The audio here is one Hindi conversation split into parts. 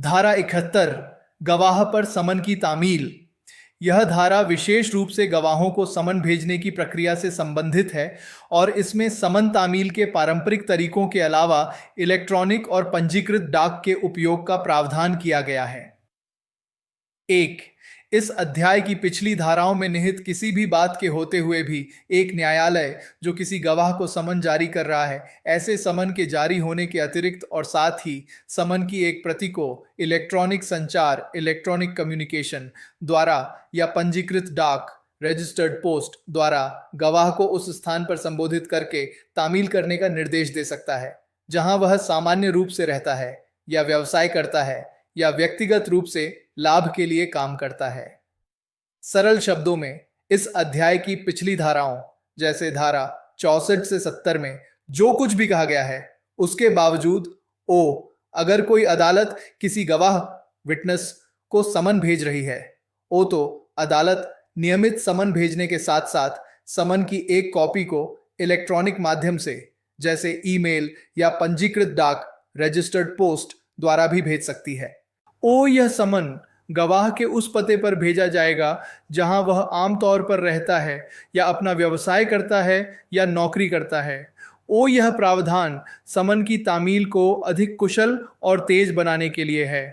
धारा 71 गवाह पर समन की तामील। यह धारा विशेष रूप से गवाहों को समन भेजने की प्रक्रिया से संबंधित है और इसमें समन तामील के पारंपरिक तरीकों के अलावा इलेक्ट्रॉनिक और पंजीकृत डाक के उपयोग का प्रावधान किया गया है। 1. इस अध्याय की पिछली धाराओं में निहित किसी भी बात के होते हुए भी एक न्यायालय जो किसी गवाह को समन जारी कर रहा है, ऐसे समन के जारी होने के अतिरिक्त और साथ ही समन की एक प्रति को इलेक्ट्रॉनिक संचार इलेक्ट्रॉनिक कम्युनिकेशन द्वारा या पंजीकृत डाक रजिस्टर्ड पोस्ट द्वारा गवाह को उस स्थान पर संबोधित करके तामील करने का निर्देश दे सकता है जहां वह सामान्य रूप से रहता है या व्यवसाय करता है या व्यक्तिगत रूप से लाभ के लिए काम करता है। सरल शब्दों में इस अध्याय की पिछली धाराओं जैसे धारा 64 से 70 में जो कुछ भी कहा गया है उसके बावजूद अगर कोई अदालत किसी गवाह विटनेस को समन भेज रही है तो अदालत नियमित समन भेजने के साथ साथ समन की एक कॉपी को इलेक्ट्रॉनिक माध्यम से जैसे ईमेल या पंजीकृत डाक रजिस्टर्ड पोस्ट द्वारा भी भेज सकती है। यह समन गवाह के उस पते पर भेजा जाएगा जहां वह आमतौर पर रहता है या अपना व्यवसाय करता है या नौकरी करता है। यह प्रावधान समन की तामील को अधिक कुशल और तेज बनाने के लिए है।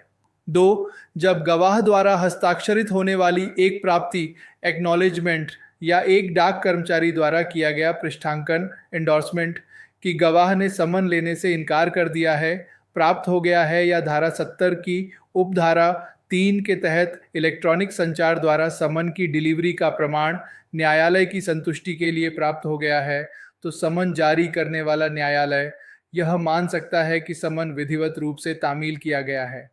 2. जब गवाह द्वारा हस्ताक्षरित होने वाली एक प्राप्ति एक्नॉलेजमेंट या एक डाक कर्मचारी द्वारा किया गया पृष्ठांकन एंडोर्समेंट कि गवाह ने समन लेने से इनकार कर दिया है प्राप्त हो गया है या धारा 70 की उपधारा 3 के तहत इलेक्ट्रॉनिक संचार द्वारा समन की डिलीवरी का प्रमाण न्यायालय की संतुष्टि के लिए प्राप्त हो गया है, तो समन जारी करने वाला न्यायालय यह मान सकता है कि समन विधिवत रूप से तामील किया गया है।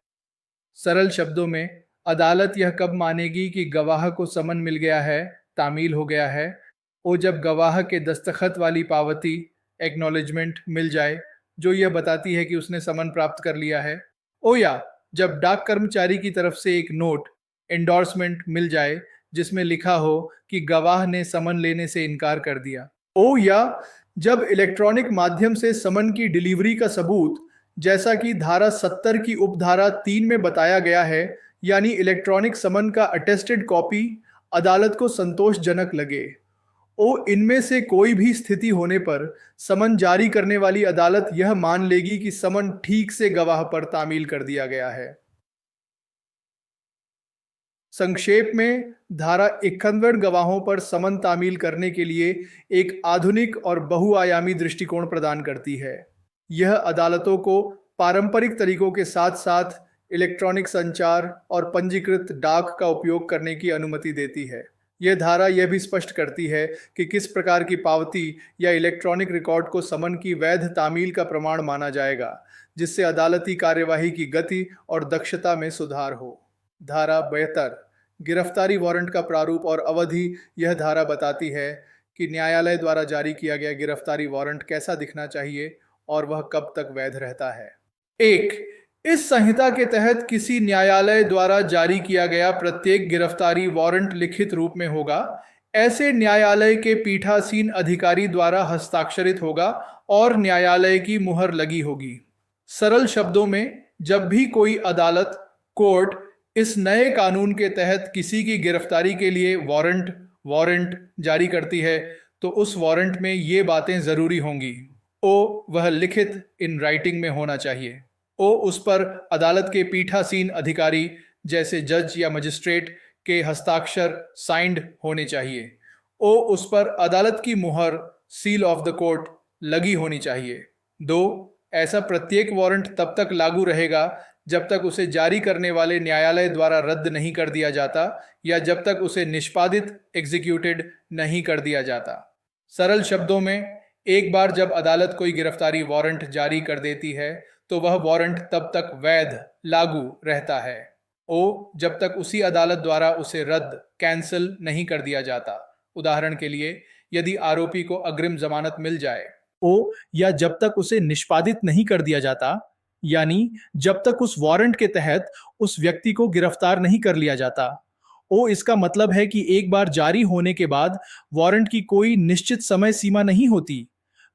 सरल शब्दों में अदालत यह कब मानेगी कि गवाह को समन मिल गया है, तामील हो गया है, जब गवाह के दस्तखत वाली पावती एक्नॉलेजमेंट मिल जाए जो यह बताती है कि उसने समन प्राप्त कर लिया है, या जब डाक कर्मचारी की तरफ से एक नोट एंडोर्समेंट मिल जाए जिसमें लिखा हो कि गवाह ने समन लेने से इनकार कर दिया, या जब इलेक्ट्रॉनिक माध्यम से समन की डिलीवरी का सबूत जैसा कि धारा 70 की उपधारा 3 में बताया गया है यानी इलेक्ट्रॉनिक समन का अटेस्टेड कॉपी अदालत को संतोषजनक लगे। इनमें से कोई भी स्थिति होने पर समन जारी करने वाली अदालत यह मान लेगी कि समन ठीक से गवाह पर तामील कर दिया गया है। संक्षेप में धारा 51 गवाहों पर समन तामील करने के लिए एक आधुनिक और बहुआयामी दृष्टिकोण प्रदान करती है। यह अदालतों को पारंपरिक तरीकों के साथ साथ इलेक्ट्रॉनिक संचार और पंजीकृत डाक का उपयोग करने की अनुमति देती है। यह धारा यह भी स्पष्ट करती है कि किस प्रकार की पावती या इलेक्ट्रॉनिक रिकॉर्ड को समन की वैध तामील का प्रमाण माना जाएगा, जिससे अदालती कार्यवाही की गति और दक्षता में सुधार हो। धारा 72 गिरफ्तारी वारंट का प्रारूप और अवधि। यह धारा बताती है कि न्यायालय द्वारा जारी किया गया गिरफ्तारी वारंट कैसा दिखना चाहिए और वह कब तक वैध रहता है। 1. इस संहिता के तहत किसी न्यायालय द्वारा जारी किया गया प्रत्येक गिरफ्तारी वारंट लिखित रूप में होगा। ऐसे न्यायालय के पीठासीन अधिकारी द्वारा हस्ताक्षरित होगा और न्यायालय की मुहर लगी होगी। सरल शब्दों में जब भी कोई अदालत कोर्ट इस नए कानून के तहत किसी की गिरफ्तारी के लिए वारंट जारी करती है तो उस वारंट में ये बातें जरूरी होंगी। वह लिखित इन राइटिंग में होना चाहिए। उस पर अदालत के पीठासीन अधिकारी जैसे जज या मजिस्ट्रेट के हस्ताक्षर साइंड होने चाहिए। उस पर अदालत की मुहर सील ऑफ द कोर्ट लगी होनी चाहिए। 2. ऐसा प्रत्येक वारंट तब तक लागू रहेगा जब तक उसे जारी करने वाले न्यायालय द्वारा रद्द नहीं कर दिया जाता या जब तक उसे निष्पादित एग्जीक्यूटेड नहीं कर दिया जाता। सरल शब्दों में एक बार जब अदालत कोई गिरफ्तारी वारंट जारी कर देती है तो वह वारंट तब तक वैध लागू रहता है जब तक उसी अदालत द्वारा उसे रद्द कैंसिल नहीं कर दिया जाता। उदाहरण के लिए यदि आरोपी को अग्रिम जमानत मिल जाए या जब तक उसे निष्पादित नहीं कर दिया जाता यानी जब तक उस वारंट के तहत उस व्यक्ति को गिरफ्तार नहीं कर लिया जाता। इसका मतलब है कि एक बार जारी होने के बाद वारंट की कोई निश्चित समय सीमा नहीं होती।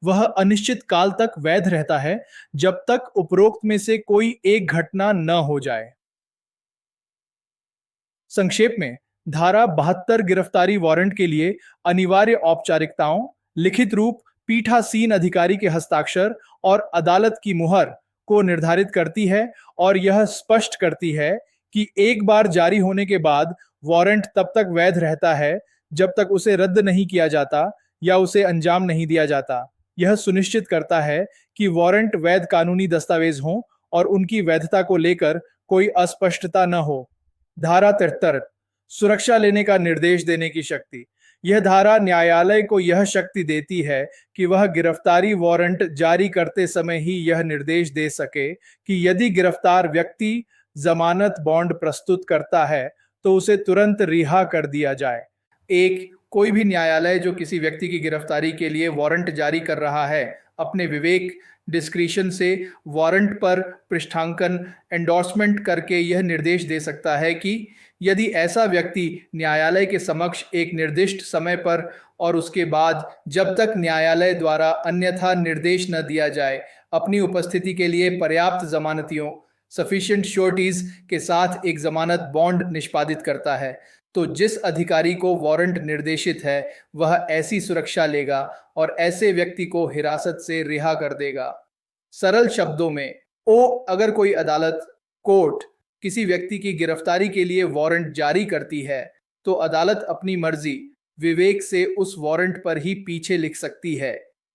वह अनिश्चित काल तक वैध रहता है जब तक उपरोक्त में से कोई एक घटना न हो जाए। संक्षेप में, धारा 72 गिरफ्तारी वारंट के लिए अनिवार्य औपचारिकताओं, लिखित रूप, पीठासीन अधिकारी के हस्ताक्षर और अदालत की मुहर को निर्धारित करती है और यह स्पष्ट करती है कि एक बार जारी होने के बाद वारंट तब तक वैध रहता है जब तक उसे रद्द नहीं किया जाता या उसे अंजाम नहीं दिया जाता। यह सुनिश्चित करता है कि वारंट वैध कानूनी दस्तावेज हों और उनकी वैधता को लेकर कोई अस्पष्टता न हो। धारा 73, सुरक्षा लेने का निर्देश देने की शक्ति। यह धारा न्यायालय को यह शक्ति देती है कि वह गिरफ्तारी वारंट जारी करते समय ही यह निर्देश दे सके कि यदि गिरफ्तार व्यक्ति जमानत बॉन्ड प्रस्तुत करता है तो उसे तुरंत रिहा कर दिया जाए। कोई भी न्यायालय जो किसी व्यक्ति की गिरफ्तारी के लिए वारंट जारी कर रहा है, अपने विवेक, डिस्क्रिशन से वारंट पर पृष्ठांकन एंडोर्समेंट करके यह निर्देश दे सकता है कि यदि ऐसा व्यक्ति न्यायालय के समक्ष एक निर्दिष्ट समय पर और उसके बाद जब तक न्यायालय द्वारा अन्यथा निर्देश न दिया जाए, अपनी उपस्थिति के लिए पर्याप्त जमानतियों सफिशिएंट श्योरिटीज के साथ एक जमानत बॉन्ड निष्पादित करता है, तो जिस अधिकारी को वारंट निर्देशित है वह ऐसी सुरक्षा लेगा और ऐसे व्यक्ति को हिरासत से रिहा कर देगा। सरल शब्दों में, अगर कोई अदालत, कोर्ट किसी व्यक्ति की गिरफ्तारी के लिए वारंट जारी करती है तो अदालत अपनी मर्जी, विवेक से उस वारंट पर ही पीछे लिख सकती है,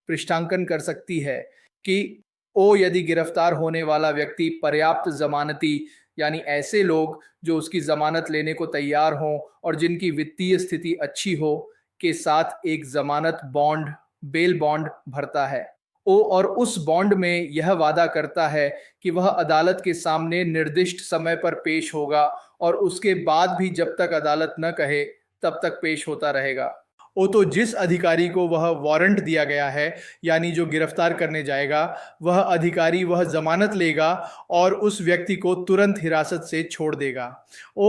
पृष्ठांकन कर सकती है कि यदि गिरफ्तार होने वाला व्यक्ति पर्याप्त जमानती, यानी ऐसे लोग जो उसकी जमानत लेने को तैयार हों और जिनकी वित्तीय स्थिति अच्छी हो, के साथ एक जमानत बॉन्ड, बेल बॉन्ड भरता है। और उस बॉन्ड में यह वादा करता है कि वह अदालत के सामने निर्दिष्ट समय पर पेश होगा और उसके बाद भी जब तक अदालत न कहे तब तक पेश होता रहेगा। तो जिस अधिकारी को वह वारंट दिया गया है, यानी जो गिरफ्तार करने जाएगा, वह अधिकारी वह जमानत लेगा और उस व्यक्ति को तुरंत हिरासत से छोड़ देगा।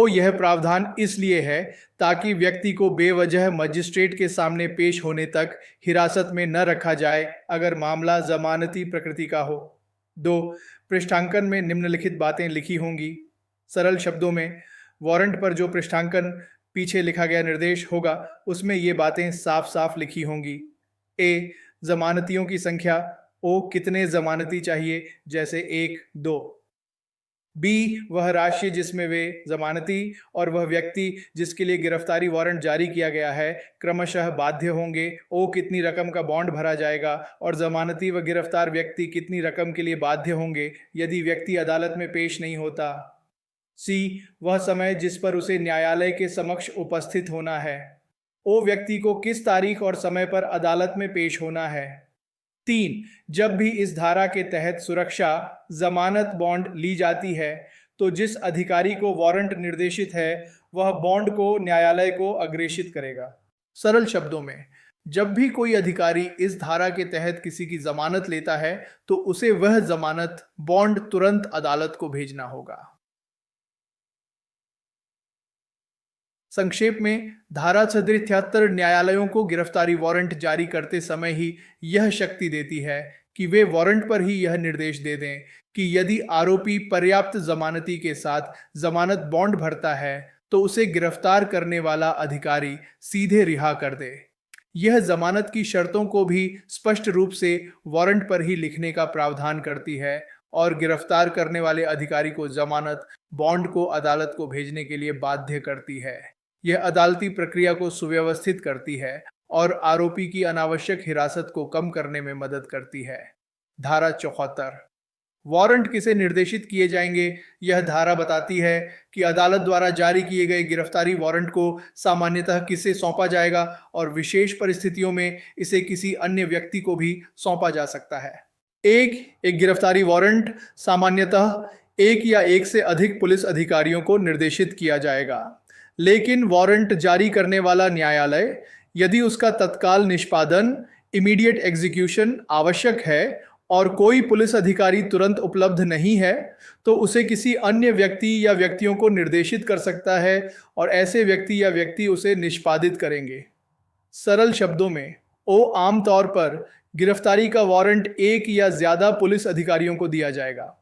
यह प्रावधान इसलिए है ताकि व्यक्ति को बेवजह मजिस्ट्रेट के सामने पेश होने तक हिरासत में न रखा जाए अगर मामला जमानती प्रकृति का हो। 2, पृष्ठांकन में निम्नलिखित बातें लिखी होंगी। सरल शब्दों में, वारंट पर जो पृष्ठांकन पीछे लिखा गया निर्देश होगा उसमें ये बातें साफ साफ लिखी होंगी। जमानतियों की संख्या, कितने जमानती चाहिए, जैसे 1, 2। वह राशि जिसमें वे जमानती और वह व्यक्ति जिसके लिए गिरफ्तारी वारंट जारी किया गया है क्रमशः बाध्य होंगे। कितनी रकम का बॉन्ड भरा जाएगा और जमानती व गिरफ्तार व्यक्ति कितनी रकम के लिए बाध्य होंगे यदि व्यक्ति अदालत में पेश नहीं होता। वह समय जिस पर उसे न्यायालय के समक्ष उपस्थित होना है। व्यक्ति को किस तारीख और समय पर अदालत में पेश होना है। 3, जब भी इस धारा के तहत सुरक्षा, जमानत बॉन्ड ली जाती है तो जिस अधिकारी को वारंट निर्देशित है वह बॉन्ड को न्यायालय को अग्रेषित करेगा। सरल शब्दों में, जब भी कोई अधिकारी इस धारा के तहत किसी की जमानत लेता है तो उसे वह जमानत बॉन्ड तुरंत अदालत को भेजना होगा। संक्षेप में, धारा 73 न्यायालयों को गिरफ्तारी वारंट जारी करते समय ही यह शक्ति देती है कि वे वारंट पर ही यह निर्देश दे दें कि यदि आरोपी पर्याप्त जमानती के साथ जमानत बॉन्ड भरता है तो उसे गिरफ्तार करने वाला अधिकारी सीधे रिहा कर दे। यह जमानत की शर्तों को भी स्पष्ट रूप से वारंट पर ही लिखने का प्रावधान करती है और गिरफ्तार करने वाले अधिकारी को जमानत बॉन्ड को अदालत को भेजने के लिए बाध्य करती है। यह अदालती प्रक्रिया को सुव्यवस्थित करती है और आरोपी की अनावश्यक हिरासत को कम करने में मदद करती है। धारा 74, वारंट किसे निर्देशित किए जाएंगे। यह धारा बताती है कि अदालत द्वारा जारी किए गए गिरफ्तारी वारंट को सामान्यतः किसे सौंपा जाएगा और विशेष परिस्थितियों में इसे किसी अन्य व्यक्ति को भी सौंपा जा सकता है। एक गिरफ्तारी वारंट सामान्यतः एक या एक से अधिक पुलिस अधिकारियों को निर्देशित किया जाएगा, लेकिन वारंट जारी करने वाला न्यायालय, यदि उसका तत्काल निष्पादन इमीडिएट एग्जीक्यूशन आवश्यक है और कोई पुलिस अधिकारी तुरंत उपलब्ध नहीं है, तो उसे किसी अन्य व्यक्ति या व्यक्तियों को निर्देशित कर सकता है और ऐसे व्यक्ति या व्यक्ति उसे निष्पादित करेंगे। सरल शब्दों में, आमतौर पर गिरफ्तारी का वारंट एक या ज्यादा पुलिस अधिकारियों को दिया जाएगा।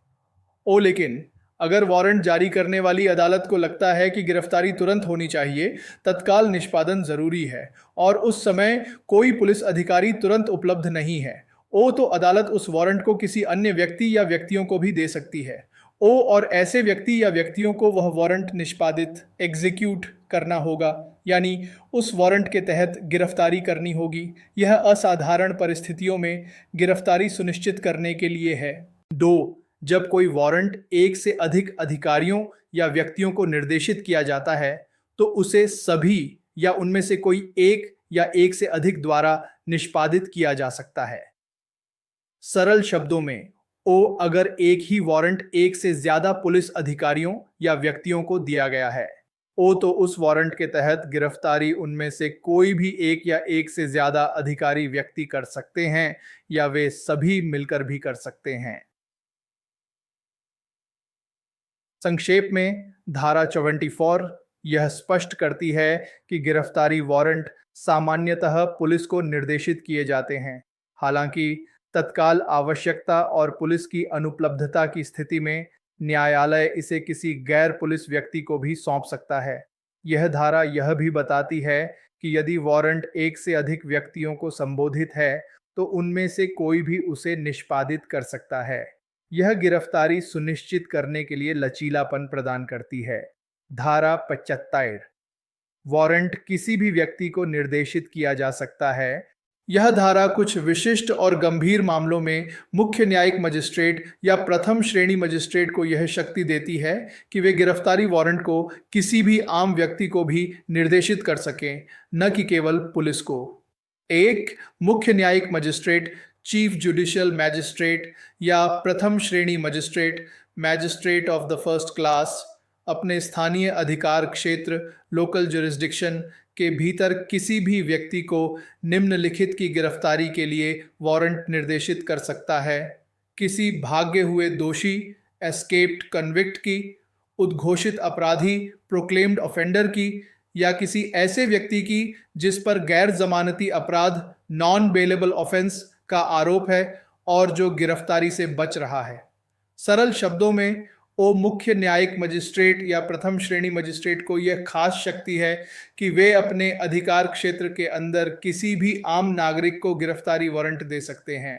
लेकिन अगर वारंट जारी करने वाली अदालत को लगता है कि गिरफ्तारी तुरंत होनी चाहिए, तत्काल निष्पादन जरूरी है और उस समय कोई पुलिस अधिकारी तुरंत उपलब्ध नहीं है, तो अदालत उस वारंट को किसी अन्य व्यक्ति या व्यक्तियों को भी दे सकती है। और ऐसे व्यक्ति या व्यक्तियों को वह वारंट निष्पादित एग्जीक्यूट करना होगा, यानी उस वारंट के तहत गिरफ्तारी करनी होगी। यह असाधारण परिस्थितियों में गिरफ्तारी सुनिश्चित करने के लिए है। 2, जब कोई वारंट एक से अधिक अधिकारियों या व्यक्तियों को निर्देशित किया जाता है, तो उसे सभी या उनमें से कोई एक या एक से अधिक द्वारा निष्पादित किया जा सकता है। सरल शब्दों में, अगर एक ही वारंट एक से ज्यादा पुलिस अधिकारियों या व्यक्तियों को दिया गया है, तो उस वारंट के तहत गिरफ्तारी उनमें से कोई भी एक या एक से ज्यादा अधिकारी व्यक्ति कर सकते हैं या वे सभी मिलकर भी कर सकते हैं। संक्षेप में, धारा 74 यह स्पष्ट करती है कि गिरफ्तारी वारंट सामान्यतः पुलिस को निर्देशित किए जाते हैं। हालांकि तत्काल आवश्यकता और पुलिस की अनुपलब्धता की स्थिति में न्यायालय इसे किसी गैर पुलिस व्यक्ति को भी सौंप सकता है। यह धारा यह भी बताती है कि यदि वारंट एक से अधिक व्यक्तियों को संबोधित है, तो उनमें से कोई भी उसे निष्पादित कर सकता है। यह गिरफ्तारी सुनिश्चित करने के लिए लचीलापन प्रदान करती है। धारा 75, वारंट किसी भी व्यक्ति को निर्देशित किया जा सकता है। यह धारा कुछ विशिष्ट और गंभीर मामलों में मुख्य न्यायिक मजिस्ट्रेट या प्रथम श्रेणी मजिस्ट्रेट को यह शक्ति देती है कि वे गिरफ्तारी वारंट को किसी भी आम व्यक्ति को भी निर्देशित कर सकें, न कि केवल पुलिस को। एक मुख्य न्यायिक मजिस्ट्रेट, चीफ जुडिशियल मैजिस्ट्रेट या प्रथम श्रेणी magistrate, magistrate of the first class, अपने स्थानीय अधिकार क्षेत्र लोकल जुरिस्डिक्शन के भीतर किसी भी व्यक्ति को निम्नलिखित की गिरफ्तारी के लिए वारंट निर्देशित कर सकता है: किसी भागे हुए दोषी, एस्केप्ड कन्विक्ट की, उद्घोषित अपराधी, प्रोक्लेम्ड ऑफेंडर की, या किसी ऐसे व्यक्ति की जिस पर गैर जमानती अपराध नॉन बेलेबल ऑफेंस का आरोप है और जो गिरफ्तारी से बच रहा है। सरल शब्दों में, मुख्य न्यायिक मजिस्ट्रेट या प्रथम श्रेणी मजिस्ट्रेट को यह खास शक्ति है कि वे अपने अधिकार क्षेत्र के अंदर किसी भी आम नागरिक को गिरफ्तारी वारंट दे सकते हैं।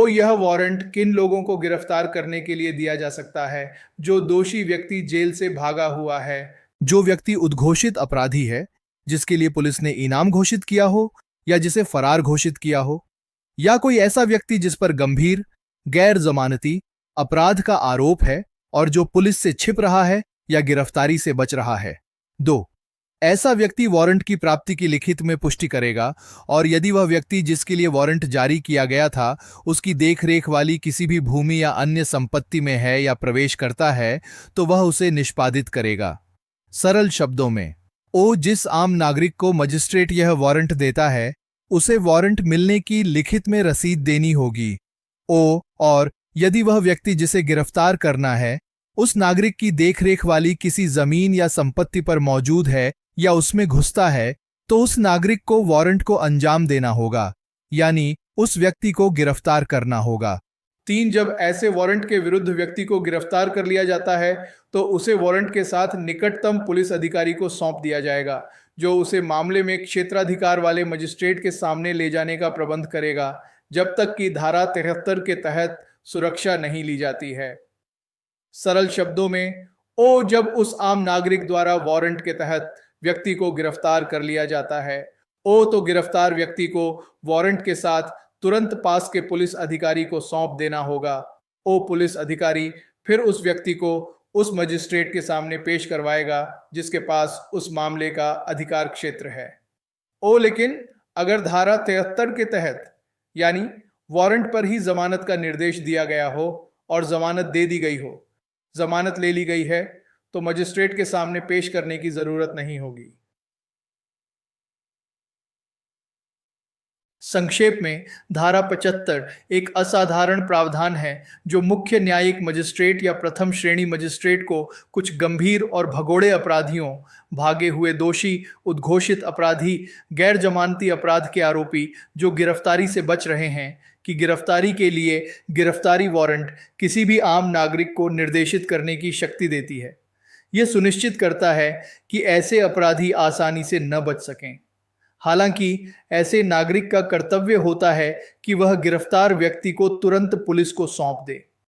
यह वारंट किन लोगों को गिरफ्तार करने के लिए दिया जा सकता है? जो दोषी व्यक्ति जेल से भागा हुआ है, जो व्यक्ति उद्घोषित अपराधी है, जिसके लिए पुलिस ने इनाम घोषित किया हो या जिसे फरार घोषित किया हो, या कोई ऐसा व्यक्ति जिस पर गंभीर गैर जमानती अपराध का आरोप है और जो पुलिस से छिप रहा है या गिरफ्तारी से बच रहा है। 2, ऐसा व्यक्ति वारंट की प्राप्ति की लिखित में पुष्टि करेगा और यदि वह व्यक्ति जिसके लिए वारंट जारी किया गया था उसकी देखरेख वाली किसी भी भूमि या अन्य संपत्ति में है या प्रवेश करता है, तो वह उसे निष्पादित करेगा। सरल शब्दों में, जिस आम नागरिक को मजिस्ट्रेट यह वारंट देता है उसे वारंट मिलने की लिखित में रसीद देनी होगी। और यदि वह व्यक्ति जिसे गिरफ्तार करना है उस नागरिक की देखरेख वाली किसी जमीन या संपत्ति पर मौजूद है या उसमें घुसता है, तो उस नागरिक को वारंट को अंजाम देना होगा, यानी उस व्यक्ति को गिरफ्तार करना होगा। 3, जब ऐसे वारंट के विरुद्ध व्यक्ति को गिरफ्तार कर लिया जाता है तो उसे वारंट के साथ निकटतम पुलिस अधिकारी को सौंप दिया जाएगा, जो उसे मामले में क्षेत्राधिकार वाले मजिस्ट्रेट के सामने ले जाने का प्रबंध करेगा, जब तक कि धारा 73 के तहत सुरक्षा नहीं ली जाती है। सरल शब्दों में, जब उस आम नागरिक द्वारा वारंट के तहत व्यक्ति को गिरफ्तार कर लिया जाता है, तो गिरफ्तार व्यक्ति को वारंट के साथ तुरंत पास के पुलिस अधिकारी को सौंप देना होगा। पुलिस अधिकारी फिर उस व्यक्ति को उस मजिस्ट्रेट के सामने पेश करवाएगा जिसके पास उस मामले का अधिकार क्षेत्र है। लेकिन अगर धारा 73 के तहत यानी वारंट पर ही जमानत का निर्देश दिया गया हो और जमानत दे दी गई हो, जमानत ले ली गई है, तो मजिस्ट्रेट के सामने पेश करने की जरूरत नहीं होगी। संक्षेप में, धारा 75 एक असाधारण प्रावधान है जो मुख्य न्यायिक मजिस्ट्रेट या प्रथम श्रेणी मजिस्ट्रेट को कुछ गंभीर और भगोड़े अपराधियों, भागे हुए दोषी, उद्घोषित अपराधी, गैर जमानती अपराध के आरोपी जो गिरफ्तारी से बच रहे हैं, कि गिरफ्तारी के लिए गिरफ्तारी वारंट किसी भी आम नागरिक को निर्देशित करने की शक्ति देती है। यह सुनिश्चित करता है कि ऐसे अपराधी आसानी से न बच सकें। हालांकि ऐसे नागरिक का कर्तव्य होता है कि वह गिरफ्तार व्यक्ति को तुरंत पुलिस को सौंप दे।